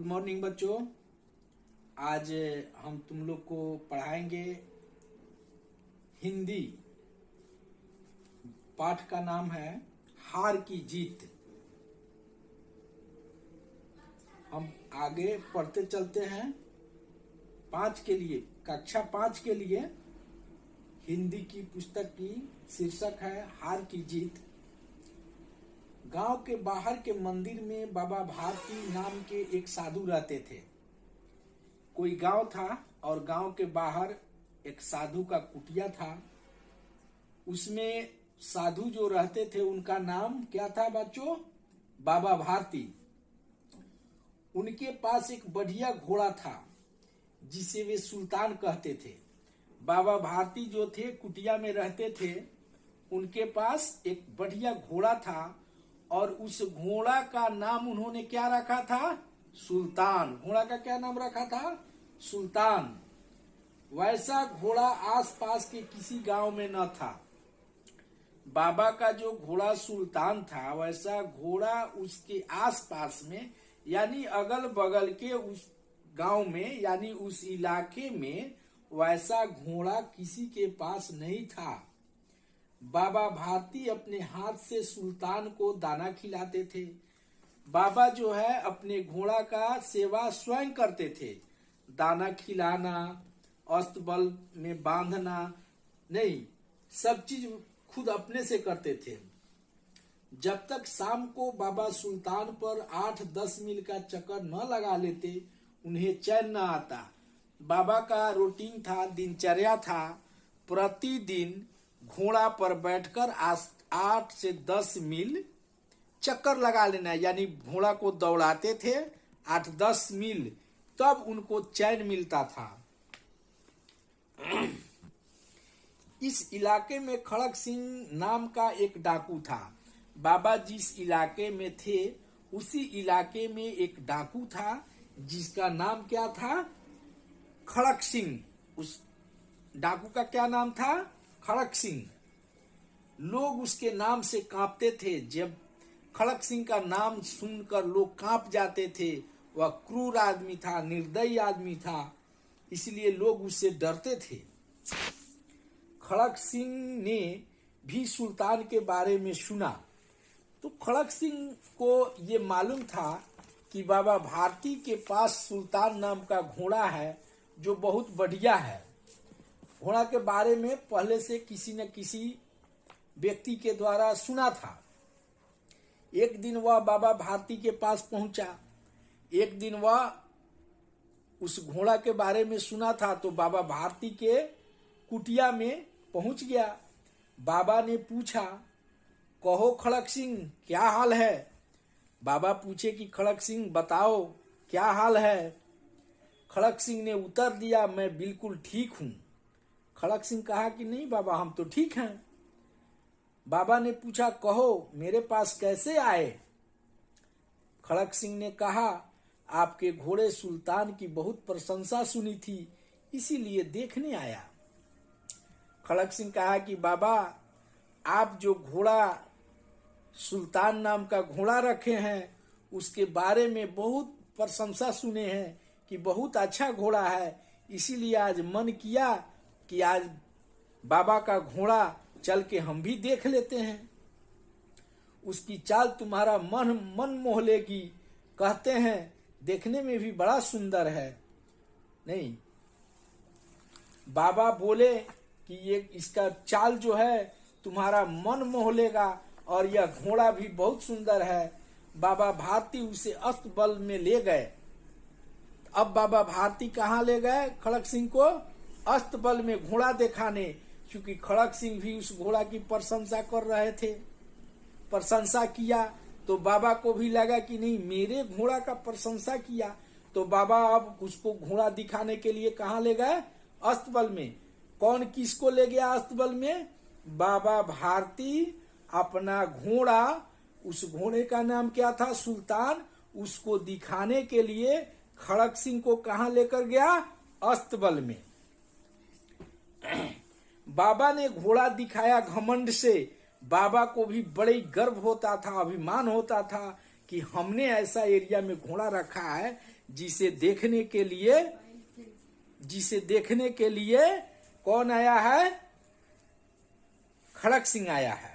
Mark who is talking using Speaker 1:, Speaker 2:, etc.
Speaker 1: Good morning बच्चों। आज हम तुम लोग को पढ़ाएंगे हिंदी। पाठ का नाम है हार की जीत। हम आगे पढ़ते चलते हैं। कक्षा 5 के लिए हिंदी की पुस्तक की शीर्षक है हार की जीत। गांव के बाहर के मंदिर में बाबा भारती नाम के एक साधु रहते थे। कोई गांव था और गांव के बाहर एक साधु का कुटिया था। उसमें साधु जो रहते थे उनका नाम क्या था बच्चों? बाबा भारती। उनके पास एक बढ़िया घोड़ा था जिसे वे सुल्तान कहते थे। बाबा भारती जो थे कुटिया में रहते थे, उनके पास एक बढ़िया घोड़ा था और उस घोड़ा का नाम उन्होंने क्या रखा था? सुल्तान। घोड़ा का क्या नाम रखा था? सुल्तान। वैसा घोड़ा आसपास के किसी गांव में न था। बाबा का जो घोड़ा सुल्तान था वैसा घोड़ा उसके आसपास में यानी अगल बगल के उस गांव में यानी उस इलाके में वैसा घोड़ा किसी के पास नहीं था। बाबा भारती अपने हाथ से सुल्तान को दाना खिलाते थे। बाबा जो है अपने घोड़ा का सेवा स्वयं करते थे। दाना खिलाना, अस्तबल में बांधना नहीं, सब चीज खुद अपने से करते थे। जब तक शाम को बाबा सुल्तान पर 8-10 मील का चक्कर न लगा लेते उन्हें चैन न आता। बाबा का रूटीन था, दिनचर्या था, प्रतिदिन घोड़ा पर बैठकर 8 से 10 मील चक्कर लगा लेना, यानी घोड़ा को दौड़ाते थे 8-10 मील, तब उनको चैन मिलता था। इस इलाके में खड़क सिंह नाम का एक डाकू था। बाबा जिस इलाके में थे उसी इलाके में एक डाकू था जिसका नाम क्या था? खड़क सिंह। उस डाकू का क्या नाम था? खड़क सिंह। लोग उसके नाम से कांपते थे। जब खड़क सिंह का नाम सुनकर लोग कांप जाते थे। वह क्रूर आदमी था, निर्दयी आदमी था, इसलिए लोग उससे डरते थे। खड़क सिंह ने भी सुल्तान के बारे में सुना तो खड़क सिंह को ये मालूम था कि बाबा भारती के पास सुल्तान नाम का घोड़ा है जो बहुत बढ़िया है। घोड़ा के बारे में पहले से किसी न किसी व्यक्ति के द्वारा सुना था। एक दिन वह बाबा भारती के पास पहुंचा। एक दिन वह उस घोड़ा के बारे में सुना था तो बाबा भारती के कुटिया में पहुंच गया। बाबा ने पूछा, कहो खड़क सिंह, क्या हाल है? बाबा पूछे कि खड़क सिंह बताओ क्या हाल है? खड़क सिंह ने उत्तर दिया, मैं बिल्कुल ठीक हूं। खड़क सिंह कहा कि नहीं बाबा, हम तो ठीक हैं। बाबा ने पूछा, कहो मेरे पास कैसे आए? खड़क सिंह ने कहा, आपके घोड़े सुल्तान की बहुत प्रशंसा सुनी थी, इसीलिए देखने आया। खड़क सिंह कहा कि बाबा, आप जो घोड़ा सुल्तान नाम का घोड़ा रखे हैं उसके बारे में बहुत प्रशंसा सुने हैं कि बहुत अच्छा घोड़ा है, इसीलिए आज मन किया कि आज बाबा का घोड़ा चल के हम भी देख लेते हैं। उसकी चाल तुम्हारा मन मोह लेगी, कहते हैं देखने में भी बड़ा सुंदर है। नहीं, बाबा बोले कि ये इसका चाल जो है तुम्हारा मन मोह लेगा और यह घोड़ा भी बहुत सुंदर है। बाबा भारती उसे अस्तबल में ले गए। अब बाबा भारती कहाँ ले गए खड़क सिंह को? अस्तबल में घोड़ा दिखाने, क्योंकि खड़क सिंह भी उस घोड़ा की प्रशंसा कर रहे थे। प्रशंसा किया तो बाबा को भी लगा कि नहीं, मेरे घोड़ा का प्रशंसा किया तो बाबा अब उसको घोड़ा दिखाने के लिए कहाँ ले गए? अस्तबल में। कौन किसको ले गया अस्तबल में? बाबा भारती अपना घोड़ा, उस घोड़े का नाम क्या था? सुल्तान। उसको दिखाने के लिए खड़क सिंह को कहाँ लेकर गया? अस्तबल में। बाबा ने घोड़ा दिखाया घमंड से। बाबा को भी बड़े गर्व होता था, अभिमान होता था कि हमने ऐसा एरिया में घोड़ा रखा है जिसे देखने के लिए कौन आया है? खड़क सिंह आया है।